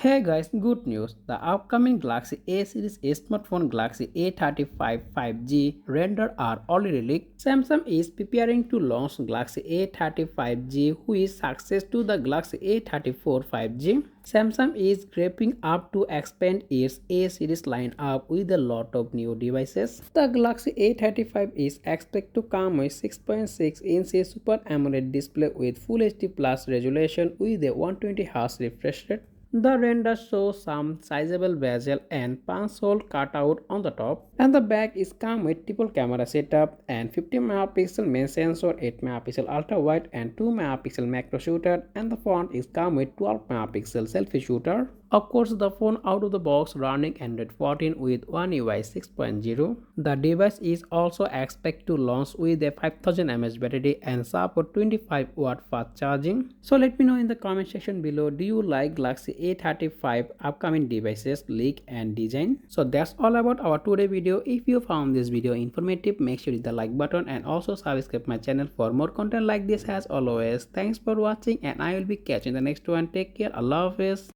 Hey guys, good news. The upcoming Galaxy A series smartphone Galaxy A35 5G render are already leaked. Samsung is preparing to launch Galaxy A35G which is success to the Galaxy A34 5G. Samsung is gearing up to expand its A series lineup with a lot of new devices. The Galaxy A35 is expected to come with 6.6-inch Super AMOLED display with Full HD Plus resolution with a 120Hz refresh rate. The render shows some sizable bezel and punch-hole cutout on the top, and the back is come with triple camera setup and 50 megapixel main sensor, 8 megapixel ultra wide and 2 megapixel macro shooter, and the front is come with 12 megapixel selfie shooter. Of course, the phone out of the box running Android 14 with One UI 6.0. The device is also expected to launch with a 5000 mAh battery and support 25-watt fast charging. So let me know in the comment section below, do you like Galaxy A35 upcoming devices leak and design? So that's all about our today video. If you found this video informative, make sure to hit the like button and also subscribe my channel for more content like this as always. Thanks for watching and I will be catching the next one. Take care. Allah Hafiz.